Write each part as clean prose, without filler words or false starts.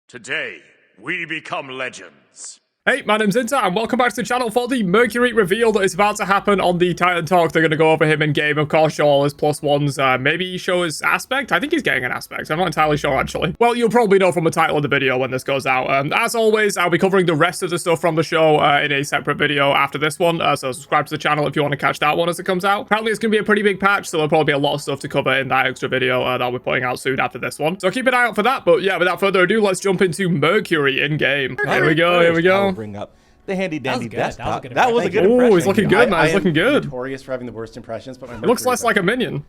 Today, we become legends. Hey, my name's Inter, and welcome back to the channel for the Mercury reveal that is about to happen on the Titan Talk. They're going to go over him in game, of course, show all his plus ones, maybe show his aspect. I think he's getting an aspect. I'm not entirely sure, actually. Well, you'll probably know from the title of the video when this goes out. As always, I'll be covering the rest of the stuff from the show in a separate video after this one, so subscribe to the channel if you want to catch that one as it comes out. Apparently, it's going to be a pretty big patch, so there'll probably be a lot of stuff to cover in that extra video that I'll be putting out soon after this one. So keep an eye out for that, but yeah, without further ado, let's jump into Mercury in game. Here we go, here we go. I'll bring up the handy dandy desktop. That was a good impression. Oh, he's looking good, man. He's looking good. Notorious for having the worst impressions, but my It looks less like a minion.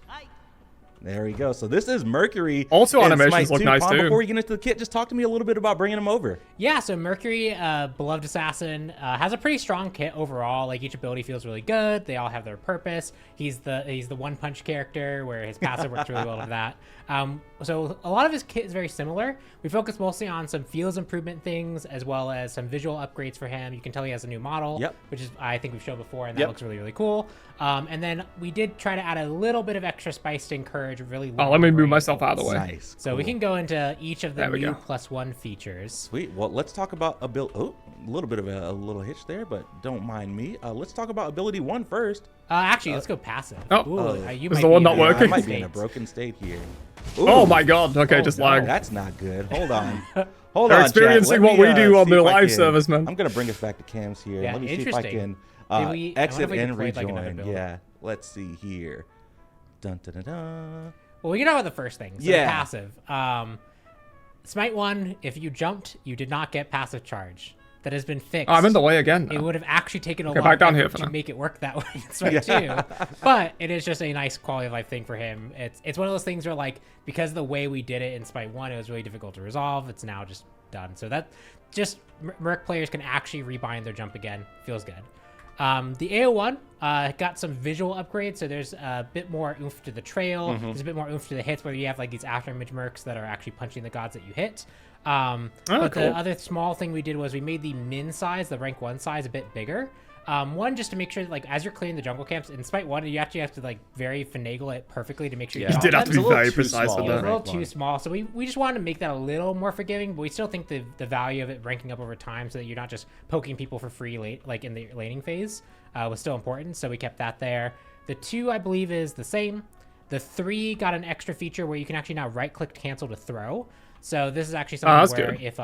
There we go. So this is Mercury. Also, in animations Smite look 2. nice Pom, too. Before we get into the kit, just talk to me a little bit about bringing him over. Yeah, so Mercury, beloved assassin, has a pretty strong kit overall. Like, each ability feels really good. They all have their purpose. He's the one punch character where his passive works really well with that. So a lot of his kit is very similar. We focus mostly on some feels improvement things as well as some visual upgrades for him. You can tell he has a new model, which is I think we've shown before, and that looks really, really cool. And then we did try to add a little bit of extra spice to encourage really long let me move myself out of the way. Nice. So we can go into each of the new +1 features. Sweet. Well, let's talk about ability. Oh, a little bit of a little hitch there, but don't mind me. Let's talk about ability 1 first. Actually, let's go passive. Is the one not working? I might be in a broken state here. Ooh. Oh my god. Okay, just lag. That's not good. Hold on. Hold They're on, experiencing chat. what we do on see the if I live can- service, man. I'm going to bring us back to cams here. Yeah, Let me see if I can I exit wonder if we and can play, like, another rejoin. build. Yeah. Let's see here. Dun, dun, dun, dun. Well, we can talk about the first thing. So Yeah. passive. Smite 1, if you jumped, you did not get passive charge. That has been fixed. Oh, I'm in the way again now. It would have actually taken a Okay, lot back down of here effort for to now. make it work that way in Smite 2. But it is just a nice quality of life thing for him. It's one of those things where, like, because of the way we did it in Smite 1, it was really difficult to resolve. It's now just done. So that just Merc players can actually rebind their jump again. Feels good. The AO1 got some visual upgrades, so there's a bit more oomph to the trail. There's a bit more oomph to the hits, whether you have like these afterimage mercs that are actually punching the gods that you hit. But cool. the other small thing we did was we made the min size, the rank 1 size, a bit bigger. One, just to make sure that, like, as you're clearing the jungle camps in Smite 1, you actually have to like very finagle it perfectly to make sure Yeah. you You get did all have to them. be very precise with It was a that. little too small, so we just wanted to make that a little more forgiving, but we still think the value of it ranking up over time so that you're not just poking people for free late, like in the laning phase, was still important, so we kept that there. The 2, I believe, is the same. The 3 got an extra feature where you can actually now right-click cancel to throw. So this is actually something where good. if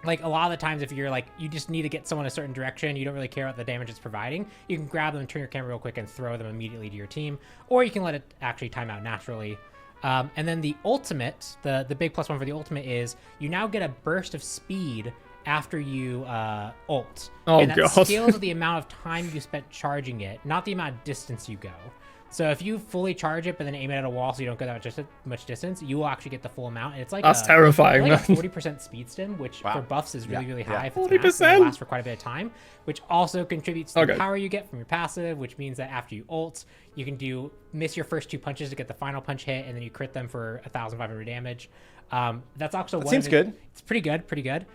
like a lot of the times if you're like you just need to get someone a certain direction, you don't really care what the damage it's providing, you can grab them and turn your camera real quick and throw them immediately to your team, or you can let it actually time out naturally. And then the ultimate, the big +1 for the ultimate is you now get a burst of speed after you ult. Oh, and that God. scales with the amount of time you spent charging it, not the amount of distance you go. So if you fully charge it but then aim it at a wall so you don't go that much distance, you will actually get the full amount. And it's like That's terrifying, like man. a 40% speed stim, which for buffs is really, really high. If it's 40%? max, and it lasts for quite a bit of time, which also contributes to the Okay. power you get from your passive, which means that after you ult, you can miss your first 2 punches to get the final punch hit, and then you crit them for 1,500 damage. That's also one seems good. It's pretty good.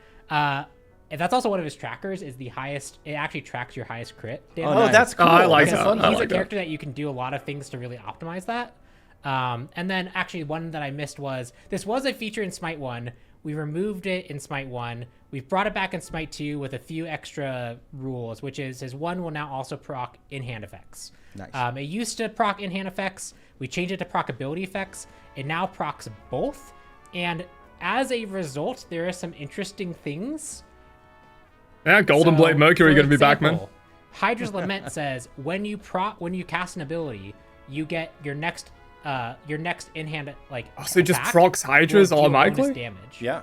And that's also one of his trackers, is the highest. It actually tracks your highest crit damage. Oh, that's cool. I like That's that. fun. I He's a like that. character that you can do a lot of things to really optimize that. And then actually one that I missed was, this was a feature in Smite 1. We removed it in Smite 1. We've brought it back in Smite 2 with a few extra rules, which is his 1 will now also proc in-hand effects. Nice. It used to proc in-hand effects. We changed it to proc ability effects. It now procs both. And as a result, there are some interesting things. Yeah, Golden So, Blade Mercury for gonna be back, man. example, Hydra's Lament says when you cast an ability, you get your next in-hand like. Oh, so it just attack procs Hydras will deal bonus automatically? damage, Yeah.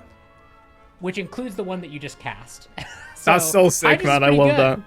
which includes the one that you just cast. That's so sick, Hydra's man. I pretty love good. that.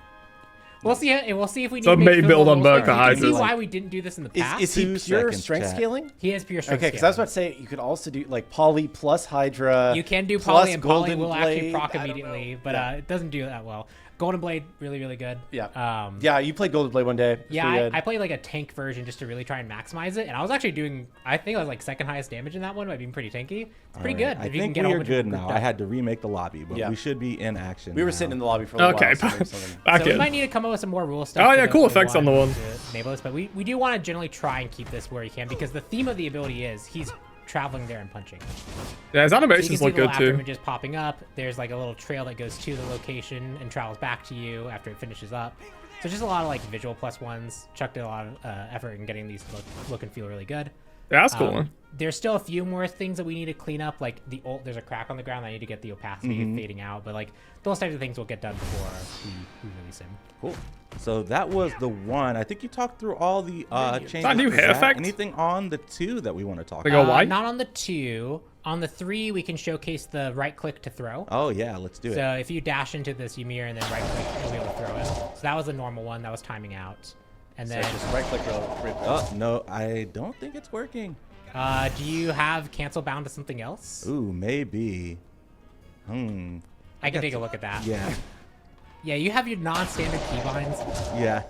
We'll see if we need So to make main build physical on rules Merc for it. for You can see Hydras. why we didn't do this in the past. Is he 2 pure seconds, strength chat. scaling? He has pure strength. Okay, because I was about to say you could also do like Poly plus Hydra. You can do plus Poly, and Poly Golden will actually Blade. proc I don't immediately, know. but it doesn't do that well. Golden Blade, really, really good. Yeah. Yeah, you played Golden Blade one day. It's Yeah, pretty good. I played like a tank version just to really try and maximize it, and I was actually doing, I think I was like second highest damage in that one by being pretty tanky. It's pretty All right. good. I if you can think get a we whole are bunch of good grouped now. up. I had to remake the lobby, but Yeah. we should be in action we were now. sitting in the lobby for a little Okay, while. so something. back So we in. might need to come up with some more rule stuff. Oh, for yeah, the- cool for effects on the one. to enable this, but we do want to generally try and keep this where you can, because the theme of the ability is he's traveling there and punching. Yeah, his So you can animations see look the good little after too. images popping up. There's like a little trail that goes to the location and travels back to you after it finishes up. So just a lot of like visual +1s. Chuck did a lot of effort in getting these look and feel really good. Yeah, that's cool, man. There's still a few more things that we need to clean up, like the ult. There's a crack on the ground. I need to get the opacity fading out, but like those types of things will get done before we release him. Cool. So that was the 1. I think you talked through all the changes. that new to hair that. effect? Anything on the 2 that we want to talk They about? go white? Not on the 2. On the 3, we can showcase the right click to throw. Oh yeah, let's do it. So if you dash into this Ymir and then right click, you'll be able to throw it. So that was the normal one. That was timing out. And So then, just right click or Oh no, I don't think it's working. do you have cancel bound to something else? Ooh, maybe. I can take a look at that. Yeah. Yeah, you have your non-standard keybinds. Yeah.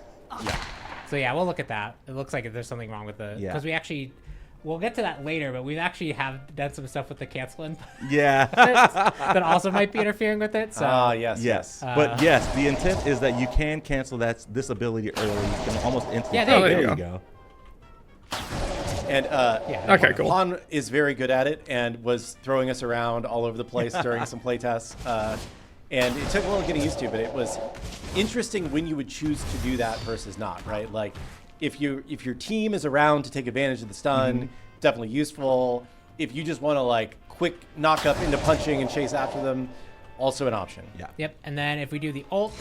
So yeah, we'll look at that. It looks like there's something wrong with the, Yeah. because we actually, we'll get to that later, but we've actually have done some stuff with the cancel input Yeah. that also might be interfering with it. So yes. Yes. But yes, the intent is that you can cancel this ability early. You can almost instantly. Yeah, there you go. There you go. And yeah. Okay, cool. Pon is very good at it and was throwing us around all over the place during some playtests. And it took a little getting used to, but it was interesting when you would choose to do that versus not, right? Like if your team is around to take advantage of the stun, definitely useful. If you just want to like quick knock up into punching and chase after them, also an option. Yeah. Yep, and then if we do the ult,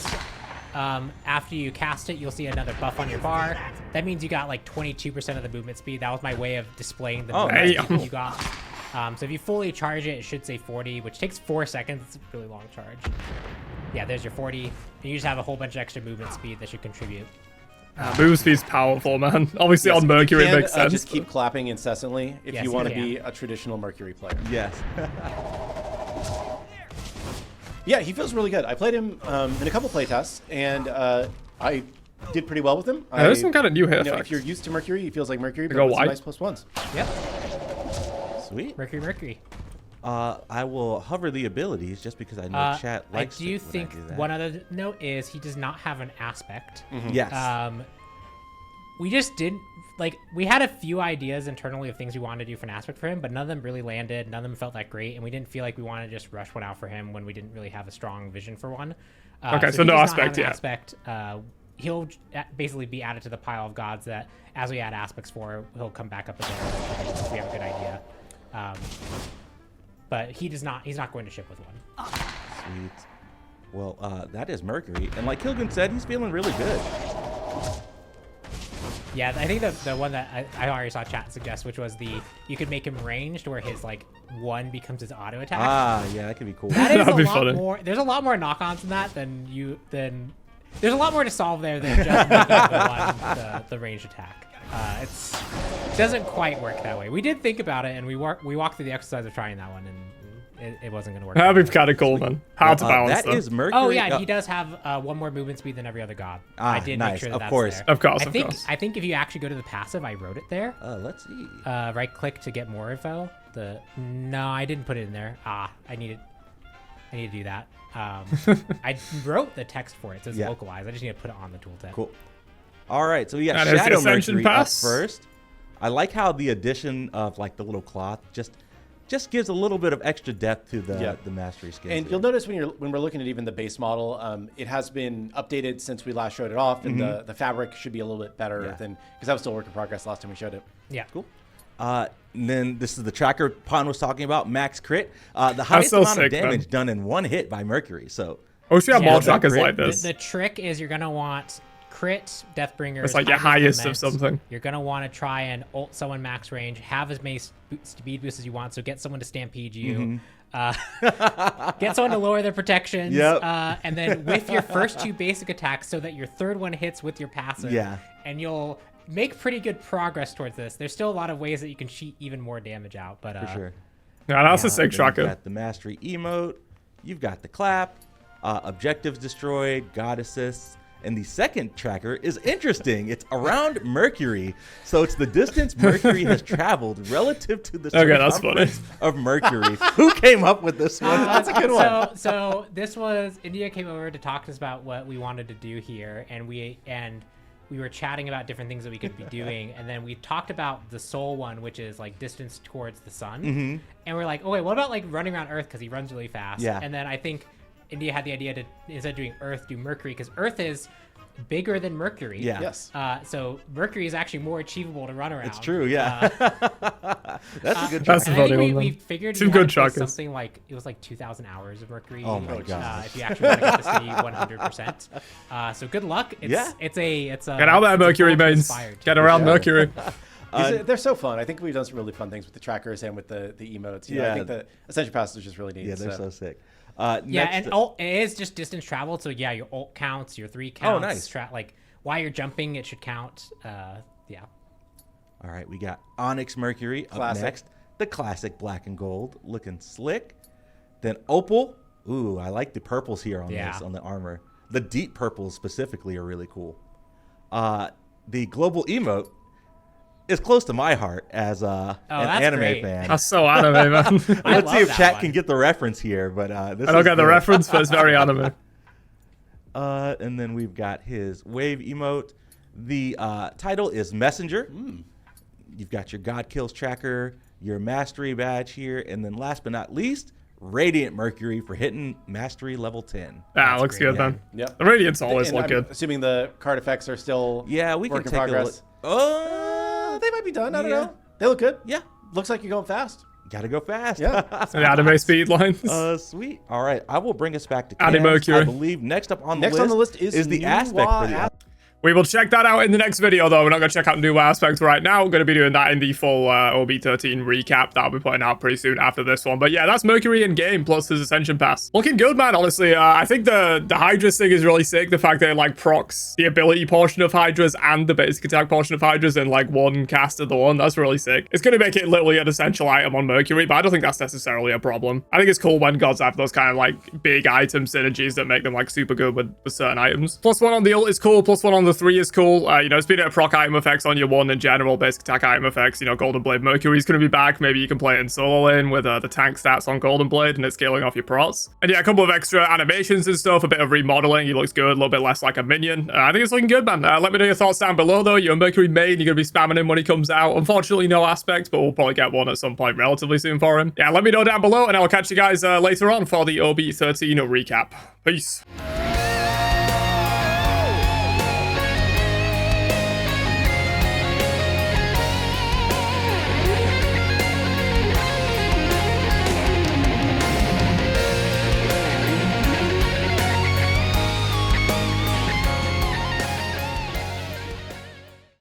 after you cast it, you'll see another buff on your bar. That means you got like 22% of the movement speed. That was my way of displaying the movement damn. speed you got. So if you fully charge it, it should say 40, which takes 4 seconds. It's a really long charge. Yeah, there's your 40. And you just have a whole bunch of extra movement speed that should contribute. Move speed's powerful, man. Obviously on Mercury it And makes sense. just keep clapping incessantly if Yes, you you want to can. be a traditional Mercury player. Yes. Yeah, he feels really good. I played him in a couple playtests, and I did pretty well with him. Yeah, there's some kind of new hair You know, if effects. you're used to Mercury, he feels like Mercury, but go with some wide? nice +1s. Yep, Sweet. Mercury. I will hover the abilities just because I know chat I likes do it when think I do that. one other note is he does not have an aspect. Yes. We just didn't like. We had a few ideas internally of things we wanted to do for an aspect for him, but none of them really landed. None of them felt that great, and we didn't feel like we wanted to just rush one out for him when we didn't really have a strong vision for one. Okay, so he no does not have aspect an yet. Aspect. He'll basically be added to the pile of gods that, as we add aspects for, he'll come back up again if we have a good idea. But he does not. He's not going to ship with one. Sweet. Well, that is Mercury, and like Kilgun said, he's feeling really good. Yeah, I think the one that I already saw chat suggest, which was you could make him ranged where his like 1 becomes his auto attack. Ah, yeah, that could be cool. That is That'd a be lot funny. more. There's a lot more knock-ons in that than there's a lot more to solve there than just making the ranged attack. It doesn't quite work that way. We did think about it, and we walked through the exercise of trying that one, and it wasn't going to work. That'd be kind of cool, man. Hard to balance That though. is Mercury. Oh yeah, he does have 1 more movement speed than every other god. I did make nice. sure Of that's course. there. Of course, I of think course. I think if you actually go to the passive, I wrote it there. Let's see. Right click to get more info. No, I didn't put it in there. I need to do that. I wrote the text for it, so it's Yeah. localized. I just need to put it on the tooltip. Cool. All right, so we got That is the Shadow Ascension Mercury pass. up first. I like how the addition of like the little cloth just gives a little bit of extra depth to the mastery skins. And here. you'll notice when we're looking at even the base model, it has been updated since we last showed it off, and the fabric should be a little bit better Yeah. than, because that was still a work in progress last time we showed it. Yeah. Cool. And then this is the tracker Pon was talking about, max crit. The highest so amount sick, of damage man. done in 1 hit by Mercury. So I wish we had Yeah, more the trackers crit- like this. The trick is you're gonna want crit, Deathbringer. It's like your highest of something. You're gonna want to try and ult someone max range, have as many speed boosts as you want. So get someone to stampede you. Get someone to lower their protections. Yep. And then with your first 2 basic attacks, so that your third one hits with your passive. Yeah. And you'll make pretty good progress towards this. There's still a lot of ways that you can cheat even more damage out, but for sure. Yeah, that's a sick Then you've tracker. got the mastery emote. You've got the clap. Objectives destroyed. God assists. And the second tracker is interesting. It's around Mercury. So it's the distance Mercury has traveled relative to the Okay, that's funny. circumference of Mercury. Who came up with this one? That's a good one. So this was India came over to talk to us about what we wanted to do here, and we were chatting about different things that we could be doing, and then we talked about the soul one, which is like distance towards the sun, and we're like, oh wait, what about like running around Earth because he runs really fast? Yeah. And then I think India had the idea to, instead of doing Earth, do Mercury, because Earth is bigger than Mercury. Yeah. Yes. So Mercury is actually more achievable to run around. It's true, yeah. That's a good That's tracker. a And I funny think one, we then. figured Two you good had to play trackers. something like, it was like 2,000 hours of Mercury. Oh my gosh. If you actually want to get this to be 100%. So good luck. It's, Yeah. it's a Get out there, it's a Mercury goal to mains. aspire to. Get around Yeah. Mercury. They're so fun. I think we've done some really fun things with the trackers and with the emotes. You know, Yeah. I think the Ascension Pass is just really neat. Yeah, they're so sick. Yeah, Next- and ult, it is just distance traveled. So yeah, your ult counts, your 3 counts. nice. Like while you're jumping, it should count. Yeah. All right, we got Onyx Mercury up Classic. next. The classic black and gold, looking slick. Then Opal. Ooh, I like the purples here on Yeah. this, on the armor. The deep purples specifically are really cool. The global emote is close to my heart as an that's anime great. fan. That's so anime, man. I Let's see love if that chat one. can get the reference here, but this I don't is get the good. reference, but it's very anime. And then we've got his wave emote. The title is Messenger. You've got your God Kills tracker, your mastery badge here, and then last but not least, Radiant Mercury for hitting mastery level 10. Ah, looks great, good, man. Yep. The Radiants always And look I'm good. assuming the card effects are still Yeah, we can work in take a progress. look. Oh, They might be done. I don't Yeah. know. They look good. yeah. Looks like you're going fast. Gotta go fast. Yeah. The anime speed lines. Sweet. All right, I will bring us back to Anime cams. Mercury. I believe next up on Next the on list, the list is the New aspect for the Wa- We will check that out in the next video, though. We're not going to check out new aspects right now. We're going to be doing that in the full OB13 recap that I'll be putting out pretty soon after this one. But yeah, that's Mercury in game plus his Ascension Pass. Looking good, man, honestly. I think the Hydra's thing is really sick. The fact that it, like, procs the ability portion of Hydra's and the basic attack portion of Hydra's in, like, one cast of the one. That's really sick. It's going to make it literally an essential item on Mercury, but I don't think that's necessarily a problem. I think it's cool when gods have those kind of, like, big item synergies that make them, like, super good with certain items. +1 on the ult is cool. +1 on the 3 is cool. You know, speed at proc item effects on your 1 in general, basic attack item effects. You know, Golden Blade Mercury's going to be back. Maybe you can play it in solo lane with the tank stats on Golden Blade and it's scaling off your procs. And yeah, a couple of extra animations and stuff, a bit of remodeling. He looks good, a little bit less like a minion. I think it's looking good, man. Let me know your thoughts down below, though. You're a Mercury main, you're going to be spamming him when he comes out. Unfortunately, no aspects, but we'll probably get one at some point relatively soon for him. Yeah, let me know down below, and I'll catch you guys later on for the OB13 recap. Peace.